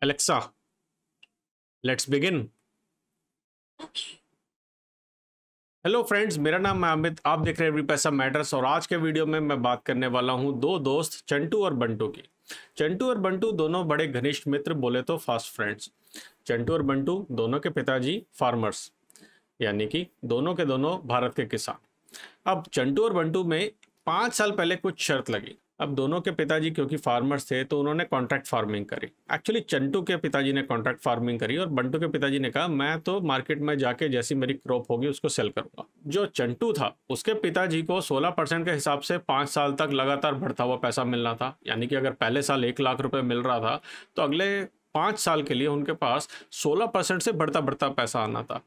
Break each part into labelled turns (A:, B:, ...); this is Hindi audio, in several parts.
A: Alexa, let's begin. Hello friends, मेरा नाम है अमित। आप देख रहे हैं एवरी पैसा मैटर्स और आज के वीडियो में मैं बात करने वाला हूं दो दोस्त चंटू और बंटू की। चंटू और बंटू दोनों बड़े घनिष्ठ मित्र, बोले तो फास्ट फ्रेंड्स। चंटू और बंटू दोनों के पिताजी फार्मर्स, यानी कि दोनों के दोनों भारत के किसान। अब चंटू और बंटू में 5 साल पहले कुछ शर्त लगी। अब दोनों के पिताजी क्योंकि फार्मर्स थे तो उन्होंने कॉन्ट्रैक्ट फार्मिंग करी। एक्चुअली चंटू के पिताजी ने कॉन्ट्रैक्ट फार्मिंग करी और बंटू के पिताजी ने कहा मैं तो मार्केट में जाके जैसी मेरी क्रॉप होगी उसको सेल करूंगा। जो चंटू था उसके पिताजी को 16% के हिसाब से 5 साल तक लगातार बढ़ता हुआ पैसा मिलना था, यानी कि अगर पहले साल 1 लाख रुपए मिल रहा था तो अगले 5 साल के लिए उनके पास 16% से बढ़ता बढ़ता पैसा आना था।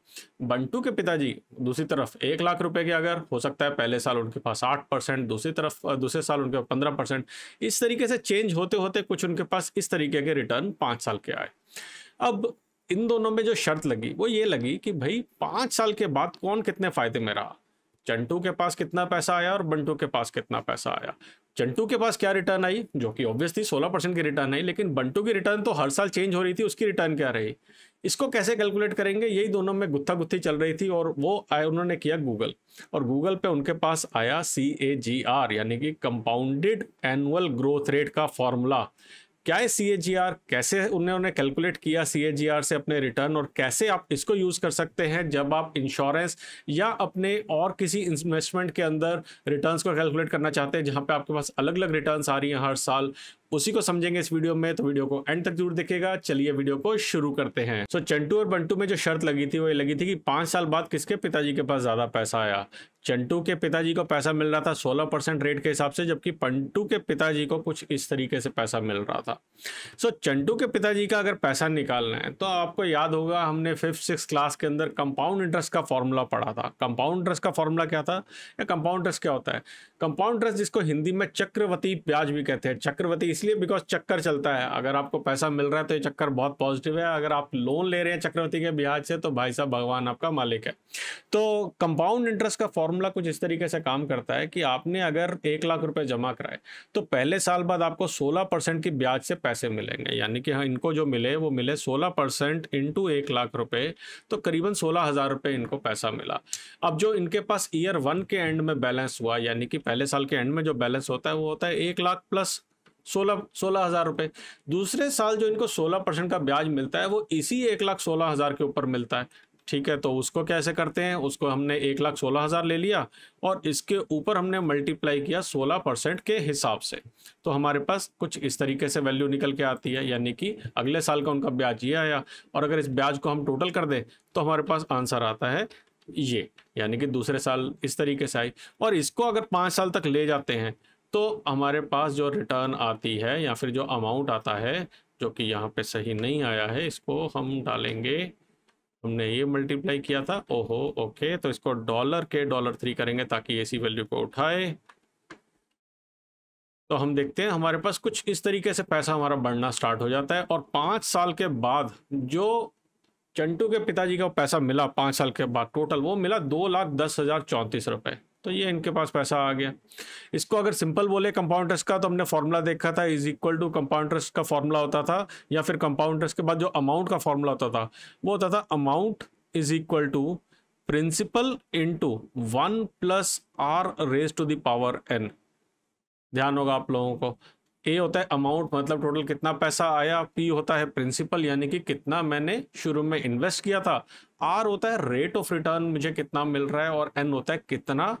A: बंटू के पिताजी दूसरी तरफ 1 लाख रुपए के अगर हो सकता है पहले साल उनके पास 8%, दूसरी तरफ दूसरे साल उनके पास 15%, इस तरीके से चेंज होते होते कुछ उनके पास इस तरीके के रिटर्न 5 साल के आए। अब इन दोनों में जो शर्त लगी वो ये लगी कि भाई 5 साल के बाद कौन कितने फायदे में रहा। चंटू के पास कितना पैसा आया और बंटू के पास कितना पैसा आया। चंटू के पास क्या रिटर्न आई, जो कि ऑब्वियसली 16% की रिटर्न आई, लेकिन बंटू की रिटर्न तो हर साल चेंज हो रही थी, उसकी रिटर्न क्या रही, इसको कैसे कैलकुलेट करेंगे, यही दोनों में गुत्था गुत्थी चल रही थी। और वो उन्होंने किया गूगल, और गूगल पे उनके पास आया CAGR, यानी कि कंपाउंडेड एनुअल ग्रोथ रेट का फॉर्मूला। क्या है CAGR, कैसे उन्होंने कैलकुलेट किया CAGR से अपने रिटर्न, और कैसे आप इसको यूज कर सकते हैं जब आप इंश्योरेंस या अपने और किसी इन्वेस्टमेंट के अंदर रिटर्न्स को कैलकुलेट करना चाहते हैं जहां पे आपके पास अलग अलग रिटर्न्स आ रही हैं हर साल, उसी को समझेंगे इस वीडियो में। तो वीडियो को एंड तक जरूर देखिएगा। चलिए वीडियो को शुरू करते हैं। सो चंटू और बंटू में जो शर्त लगी थी वो ये लगी थी कि 5 साल बाद किसके पिताजी के पास ज्यादा पैसा आया। चंटू के पिताजी को पैसा मिल रहा था 16% रेट के हिसाब से, जबकि बंटू के पिताजी को कुछ इस तरीके से पैसा मिल रहा था। सो चंटू के पिताजी का अगर पैसा निकालना है तो आपको याद होगा हमने 5th-6th क्लास के अंदर कंपाउंड इंटरेस्ट का फॉर्मूला पढ़ा था। कंपाउंड इंटरेस्ट का फॉर्मूला क्या था, या कंपाउंड इंटरेस्ट क्या होता है? कंपाउंड इंटरेस्ट, जिसको हिंदी में चक्रवती ब्याज भी कहते हैं। चक्रवती इसलिए बिकॉज चक्कर चलता है। अगर आपको पैसा मिल रहा है तो ये चक्कर बहुत पॉजिटिव है, अगर आप लोन ले रहे हैं चक्रवती के ब्याज से तो भाई साहब भगवान आपका मालिक है। तो कंपाउंड इंटरेस्ट का फॉर्मूला कुछ इस तरीके से काम करता है कि आपने अगर 1 लाख रुपए जमा कराए तो पहले साल बाद आपको 16% की ब्याज से पैसे मिलेंगे, यानी कि हाँ, इनको जो मिले वो मिले 16% इंटू 1 लाख रुपए, तो करीबन 16,000 रुपए इनको पैसा मिला। अब जो इनके पास ईयर 1 के एंड में बैलेंस हुआ, यानी कि पहले साल के एंड में जो बैलेंस होता है वो होता है 1 लाख प्लस 16,000 रुपए। दूसरे साल जो इनको 16% का ब्याज मिलता है वो इसी 1,16,000 के ऊपर मिलता है। ठीक है, तो उसको कैसे करते हैं, उसको हमने 1,16,000 ले लिया और इसके ऊपर हमने मल्टीप्लाई किया 16% के हिसाब से, तो हमारे पास कुछ इस तरीके से वैल्यू निकल के आती है, यानी कि अगले साल का उनका ब्याज ये आया। और अगर इस ब्याज को हम टोटल कर दें तो हमारे पास आंसर आता है ये, यानी कि दूसरे साल इस तरीके से आई। और इसको अगर 5 साल तक ले जाते हैं तो हमारे पास जो रिटर्न आती है या फिर जो अमाउंट आता है, जो कि यहाँ पे सही नहीं आया है, इसको हम डालेंगे, हमने ये मल्टीप्लाई किया था, ओहो ओके, तो इसको डॉलर के $3 करेंगे ताकि इसी वैल्यू को उठाए। तो हम देखते हैं हमारे पास कुछ इस तरीके से पैसा हमारा बढ़ना स्टार्ट हो जाता है। और 5 साल के बाद जो चंटू के पिताजी का पैसा मिला 5 साल के बाद टोटल वो मिला 2,10,034 रुपए। तो ये इनके पास पैसा आ गया। इसको अगर सिंपल बोले कंपाउंड इंटरेस्ट का, तो हमने फॉर्मूला देखा था, is equal to compound interest का फॉर्मूला होता था, या फिर कंपाउंड इंटरेस्ट के बाद जो अमाउंट का फॉर्मूला होता था वो होता था amount is equal to principal into 1 plus R raise to the power n। ध्यान होगा आप लोगों को, ए होता है अमाउंट, मतलब टोटल कितना पैसा आया, पी होता है प्रिंसिपल यानी कि कितना मैंने शुरू में इन्वेस्ट किया था, आर होता है रेट ऑफ रिटर्न मुझे कितना मिल रहा है, और एन होता है कितना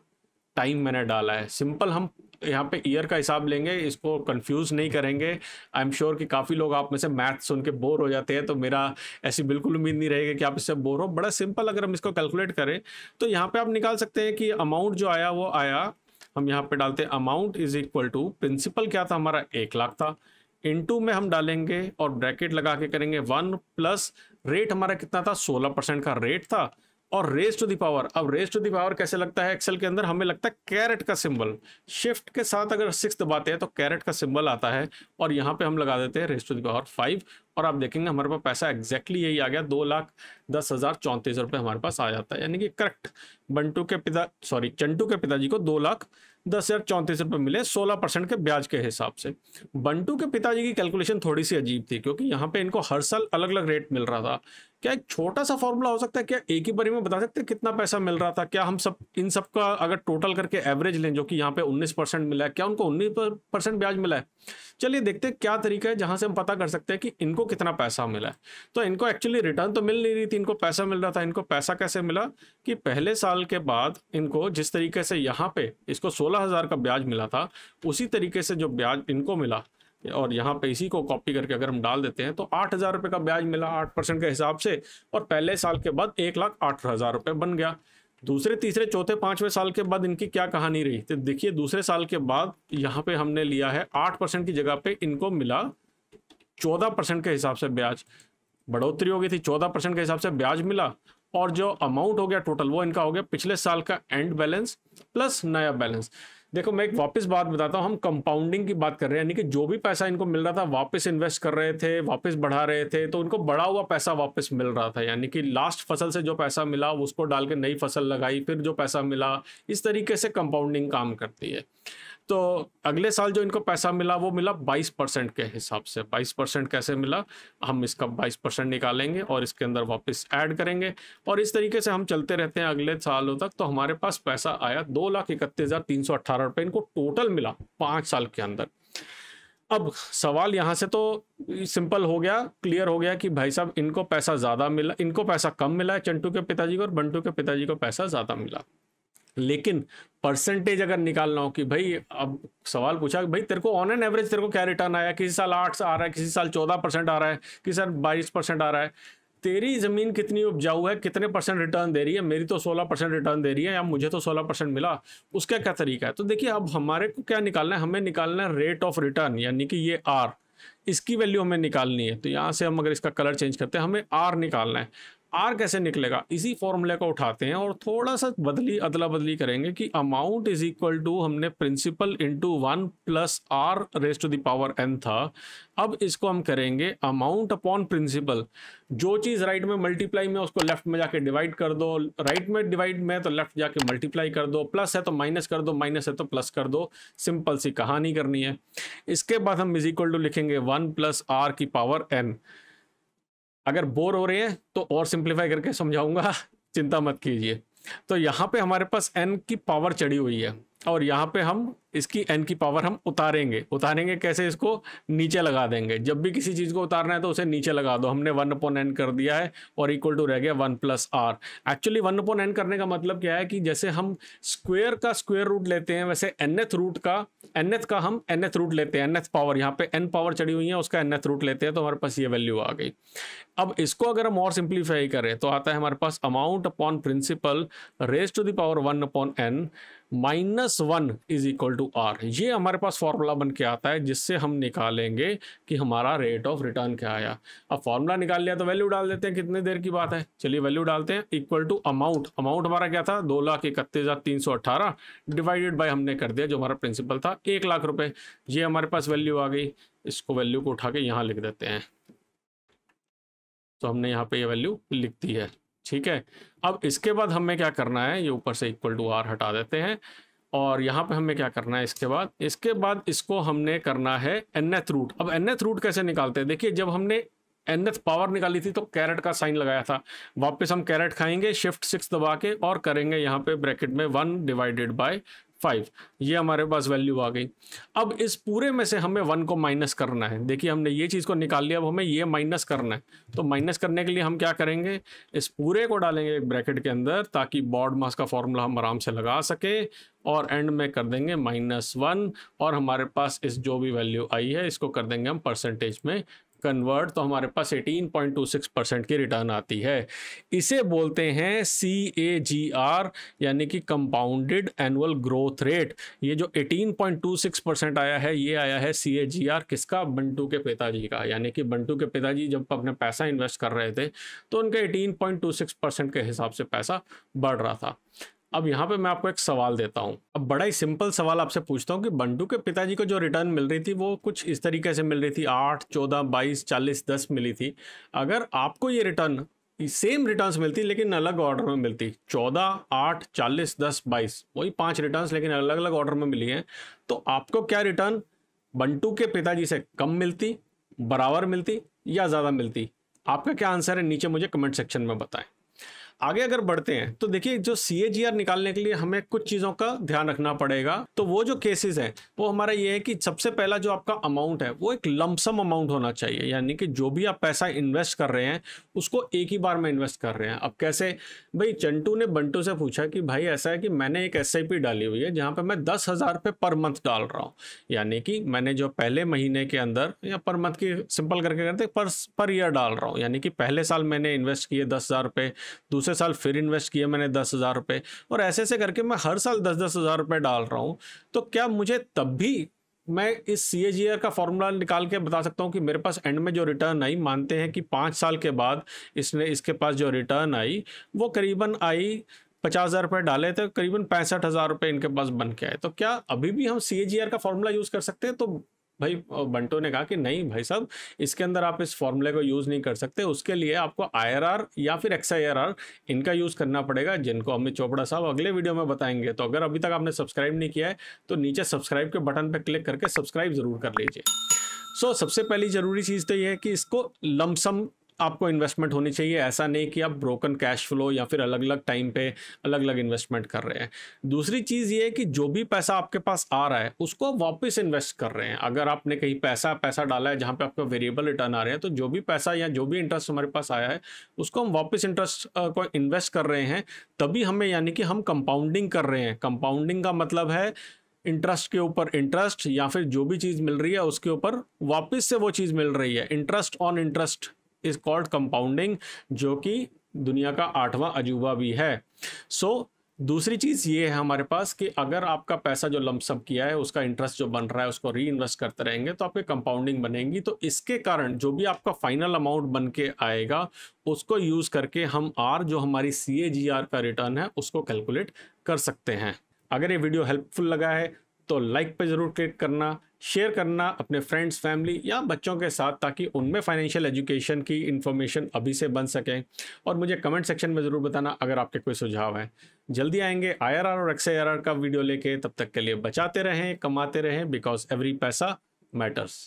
A: टाइम मैंने डाला है। सिंपल हम यहाँ पे ईयर का हिसाब लेंगे, इसको कंफ्यूज नहीं करेंगे। आई एम श्योर कि काफ़ी लोग आप में से मैथ सुन के बोर हो जाते हैं, तो मेरा ऐसी बिल्कुल उम्मीद नहीं रहेगी कि आप इससे बोर हो। बड़ा सिंपल, अगर हम इसको कैलकुलेट करें तो यहाँ पे आप निकाल सकते हैं कि अमाउंट जो आया वो आया, हम यहाँ पे डालते हैं amount is equal to principal क्या था हमारा 1 लाख था, इनटू में हम डालेंगे और ब्रैकेट लगा के करेंगे 1 प्लस रेट हमारा कितना था 16% का रेट था, और रेज टू द पावर। अब रेज टू द पावर कैसे लगता है एक्सेल के अंदर, हमें लगता है कैरेट का सिंबल, शिफ्ट के साथ अगर 6 दबाते हैं तो कैरेट का सिंबल आता है, और यहाँ पे हम लगा देते हैं रेज टू द पावर 5, और आप देखेंगे हमारे पास पैसा एग्जैक्टली यही आ गया, 2,10,034 रुपए हमारे पास आ जाता है, यानी कि करेक्ट चंटू के पिताजी को 2,10,034 10,034 मिले 16% के ब्याज के हिसाब से। बंटू के पिताजी की कैलकुलेशन थोड़ी सी अजीब थी, क्योंकि यहाँ पे इनको हर साल अलग अलग रेट मिल रहा था। क्या एक छोटा सा फॉर्मूला हो सकता है? क्या एक ही बारी में बता सकते हैं कितना पैसा मिल रहा था? क्या हम सब इन सब का अगर टोटल करके एवरेज लें, जो कि यहाँ पे 19% मिला है, क्या उनको 19% ब्याज मिला है? चलिए देखते हैं क्या तरीका है जहां से हम पता कर सकते हैं कि इनको कितना पैसा मिला है। तो इनको एक्चुअली रिटर्न तो मिल नहीं रही थी, इनको पैसा मिल रहा था। इनको पैसा कैसे मिला कि पहले साल के बाद इनको जिस तरीके से यहाँ पे इसको 16,000 का ब्याज मिला था, उसी तरीके से जो ब्याज इनको मिला, और यहाँ पे इसी को कॉपी करके अगर हम डाल देते हैं तो 8,000 रुपये का ब्याज मिला 8% के हिसाब से, और पहले साल के बाद 1,08,000 रुपये बन गया। दूसरे तीसरे चौथे पांचवें साल के बाद इनकी क्या कहानी रही? तो देखिए दूसरे साल के बाद यहाँ पे हमने लिया है 8% की जगह पे इनको मिला 14% के हिसाब से ब्याज, बढ़ोतरी हो गई थी, 14% के हिसाब से ब्याज मिला। और जो अमाउंट हो गया टोटल, वो इनका हो गया पिछले साल का एंड बैलेंस प्लस नया बैलेंस। देखो मैं एक वापस बात बताता हूँ, हम कंपाउंडिंग की बात कर रहे हैं, यानी कि जो भी पैसा इनको मिल रहा था वापस इन्वेस्ट कर रहे थे, वापस बढ़ा रहे थे, तो उनको बढ़ा हुआ पैसा वापस मिल रहा था। यानी कि लास्ट फसल से जो पैसा मिला उसको डाल के नई फसल लगाई, फिर जो पैसा मिला, इस तरीके से कंपाउंडिंग काम करती है। तो अगले साल जो इनको पैसा मिला वो मिला 22% के हिसाब से। 22% कैसे मिला? हम इसका 22% निकालेंगे और इसके अंदर वापस ऐड करेंगे, और इस तरीके से हम चलते रहते हैं अगले सालों तक। तो हमारे पास पैसा आया 2,31,318 रुपये इनको टोटल मिला 5 साल के अंदर। अब सवाल यहाँ से तो सिंपल हो गया, क्लियर हो गया कि भाई साहब इनको पैसा ज़्यादा मिला, इनको पैसा कम मिला है चंटू के पिताजी को, और बंटू के पिताजी को पैसा ज़्यादा मिला। लेकिन परसेंटेज अगर निकालना हो कि भाई, अब सवाल पूछा कि भाई तेरे को ऑन एन एवरेज तेरे को क्या रिटर्न आया, किसी साल 8 आ रहा है, किसी साल 14% आ रहा है, किसी साल 22% आ रहा है, तेरी ज़मीन कितनी उपजाऊ है, कितने % रिटर्न दे रही है? मेरी तो 16% रिटर्न दे रही है, या मुझे तो 16% मिला, उसका क्या तरीका है? तो देखिए अब हमारे को क्या निकालना है, हमें निकालना है रेट ऑफ रिटर्न, यानी कि ये R, इसकी वैल्यू हमें निकालनी है। तो यहाँ से हम अगर इसका कलर चेंज करते हैं, हमें R निकालना है। आर कैसे निकलेगा? इसी फॉर्मूले को उठाते हैं और थोड़ा सा अदला बदली करेंगे कि अमाउंट इज इक्वल टू, हमने principal into 1 plus R raise to the power n था। अब इसको हम करेंगे अमाउंट अपॉन प्रिंसिपल। जो चीज़ राइट में मल्टीप्लाई में उसको लेफ्ट में जाके डिवाइड कर दो, राइट में डिवाइड में तो लेफ्ट जाके मल्टीप्लाई कर दो, प्लस है तो माइनस कर दो, माइनस है तो प्लस कर दो। सिंपल सी कहानी करनी है। इसके बाद हम इज इक्वल टू लिखेंगे 1 प्लस आर की पावर n। अगर बोर हो रहे हैं तो और सिंप्लीफाई करके समझाऊंगा, चिंता मत कीजिए। तो यहाँ पे हमारे पास n की पावर चढ़ी हुई है, और यहाँ पे हम इसकी n की पावर हम उतारेंगे कैसे? इसको नीचे लगा देंगे। जब भी किसी चीज़ को उतारना है तो उसे नीचे लगा दो। हमने 1/n कर दिया है और इक्वल टू रह गया 1 प्लस आर। एक्चुअली 1/n करने का मतलब क्या है कि जैसे हम स्क्वायर का स्क्वायर रूट लेते हैं, वैसे nth का हम nth रूट लेते हैं। nth पावर, यहाँ पे n पावर चढ़ी हुई है, उसका nth रूट लेते हैं, तो हमारे पास ये वैल्यू आ गई। अब इसको अगर हम और सिंप्लीफाई करें तो आता है हमारे पास amount upon principal raise to the power 1/n minus 1 is equal to R. ये हमारे पास फॉर्मूला बन के आता है, जिससे हम निकालेंगे कि हमारा रेट ऑफ रिटर्न क्या आया। अब फॉर्मूला निकाल लिया तो वैल्यू डाल देते हैं, कितने देर की बात है। चलिए वैल्यू डालते हैं। इक्वल टू अमाउंट हमारा क्या था? 2,31,318 डिवाइडेड बाय हमने कर दिया जो हमारा प्रिंसिपल था 1,00,000 रुपये। ये हमारे पास वैल्यू आ गई। इसको वैल्यू को उठा के यहाँ लिख देते हैं, तो हमने यहाँ पे ये वैल्यू लिख दी है। ठीक है, अब इसके बाद हमें क्या करना है, ये ऊपर से इक्वल टू आर हटा देते हैं, और यहाँ पे हमें क्या करना है इसके बाद इसको हमने करना है nth रूट। अब nth रूट कैसे निकालते हैं? देखिए जब हमने nth पावर निकाली थी तो कैरेट का साइन लगाया था, वापस हम कैरेट खाएंगे शिफ्ट 6 दबा के और करेंगे यहाँ पे ब्रैकेट में 1 डिवाइडेड बाय 5। ये हमारे पास वैल्यू आ गई। अब इस पूरे में से हमें 1 को माइनस करना है। देखिए हमने ये चीज़ को निकाल लिया, अब हमें ये माइनस करना है। तो माइनस करने के लिए हम क्या करेंगे, इस पूरे को डालेंगे एक ब्रैकेट के अंदर, ताकि बॉड मास का फॉर्मूला हम आराम से लगा सके, और एंड में कर देंगे -1, और हमारे पास इस जो भी वैल्यू आई है इसको कर देंगे हम परसेंटेज में कन्वर्ट, तो हमारे पास 18.26% की रिटर्न आती है। इसे बोलते हैं CAGR, यानी कि कंपाउंडेड एनुअल ग्रोथ रेट। ये जो 18.26% आया है, ये आया है CAGR किसका? बंटू के पिताजी का। यानी कि बंटू के पिताजी जब अपने पैसा इन्वेस्ट कर रहे थे तो उनके 18.26% के हिसाब से पैसा बढ़ रहा था। अब यहाँ पे मैं आपको एक सवाल देता हूँ। अब बड़ा ही सिंपल सवाल आपसे पूछता हूँ कि बंटू के पिताजी को जो रिटर्न मिल रही थी वो कुछ इस तरीके से मिल रही थी, 8, 14, 22, 40, 10 मिली थी। अगर आपको ये रिटर्न सेम रिटर्न्स मिलती लेकिन अलग ऑर्डर में मिलती। 14, 8, 40, 10, 22 वही 5 रिटर्न्स लेकिन अलग अलग ऑर्डर में मिली हैं। तो आपको क्या रिटर्न बंटू के पिताजी से कम मिलती, बराबर मिलती या ज़्यादा मिलती? आपका क्या आंसर है नीचे मुझे कमेंट सेक्शन में बताएं। आगे अगर बढ़ते हैं तो देखिए, जो CAGR निकालने के लिए हमें कुछ चीज़ों का ध्यान रखना पड़ेगा। तो वो जो केसेस हैं वो हमारा ये है कि सबसे पहला जो आपका अमाउंट है वो एक लमसम अमाउंट होना चाहिए, यानी कि जो भी आप पैसा इन्वेस्ट कर रहे हैं उसको एक ही बार में इन्वेस्ट कर रहे हैं। अब कैसे भाई, चंटू ने बंटू से पूछा कि भाई ऐसा है कि मैंने एक SIP डाली हुई है जहाँ पर मैं 10,000 रुपये पर मंथ डाल रहा हूँ, यानी कि मैंने जो पहले महीने के अंदर, या पर मंथ की सिंपल करके करते पर ईयर डाल रहा हूँ, यानी कि पहले साल मैंने इन्वेस्ट किए 10,000 रुपये, दूसरे साल फिर इन्वेस्ट किया मैंने 10,000 रुपये, और ऐसे करके मैं हर साल 10,000 रुपये डाल रहा हूँ। तो क्या मुझे तब भी मैं इस CAGR का फॉर्मूला निकाल के बता सकता हूँ कि मेरे पास एंड में जो रिटर्न आई, मानते हैं कि 5 साल के बाद इसके पास जो रिटर्न आई वो करीबन आई 50,000 रुपये डाले थे, करीबन 65,000 रुपये इनके पास बन के आए। तो क्या अभी भी हम CAGR का फॉर्मूला यूज़ कर सकते हैं? तो भाई बंटो ने कहा कि नहीं भाई साहब, इसके अंदर आप इस फॉर्मूले को यूज़ नहीं कर सकते, उसके लिए आपको IRR या फिर XIRR इनका यूज़ करना पड़ेगा, जिनको अमित चोपड़ा साहब अगले वीडियो में बताएंगे। तो अगर अभी तक आपने सब्सक्राइब नहीं किया है तो नीचे सब्सक्राइब के बटन पर क्लिक करके सब्सक्राइब ज़रूर कर लीजिए। सबसे पहली ज़रूरी चीज़ तो ये है कि इसको लमसम आपको इन्वेस्टमेंट होनी चाहिए, ऐसा नहीं कि आप ब्रोकन कैश फ्लो या फिर अलग अलग टाइम पे अलग अलग इन्वेस्टमेंट कर रहे हैं। दूसरी चीज़ ये है कि जो भी पैसा आपके पास आ रहा है उसको वापस इन्वेस्ट कर रहे हैं। अगर आपने कहीं पैसा डाला है जहाँ पे आपको वेरिएबल रिटर्न आ रहे हैं, तो जो भी पैसा या जो भी इंटरेस्ट हमारे पास आया है उसको हम वापस इंटरेस्ट को इन्वेस्ट कर रहे हैं, तभी हमें, यानी कि हम कंपाउंडिंग कर रहे हैं। कंपाउंडिंग का मतलब है इंटरेस्ट के ऊपर इंटरेस्ट, या फिर जो भी चीज़ मिल रही है उसके ऊपर वापस से वो चीज़ मिल रही है। Interest on interest is called compounding, जो कि दुनिया का 8वां अजूबा भी है। दूसरी चीज़ ये है हमारे पास कि अगर आपका पैसा जो लमसम किया है उसका इंटरेस्ट जो बन रहा है उसको री इन्वेस्ट करते रहेंगे तो आपके कंपाउंडिंग बनेंगी। तो इसके कारण जो भी आपका फाइनल अमाउंट बन के आएगा उसको यूज़ करके हम जो हमारी CAGR का रिटर्न है उसको कैलकुलेट कर सकते हैं। अगर ये वीडियो हेल्पफुल लगा है तो लाइक पे ज़रूर क्लिक करना, शेयर करना अपने फ्रेंड्स, फैमिली या बच्चों के साथ, ताकि उनमें फाइनेंशियल एजुकेशन की इन्फॉर्मेशन अभी से बन सके। और मुझे कमेंट सेक्शन में ज़रूर बताना अगर आपके कोई सुझाव हैं। जल्दी आएंगे IRR और XIRR का वीडियो लेके, तब तक के लिए बचाते रहें, कमाते रहें, बिकॉज एवरी पैसा मैटर्स।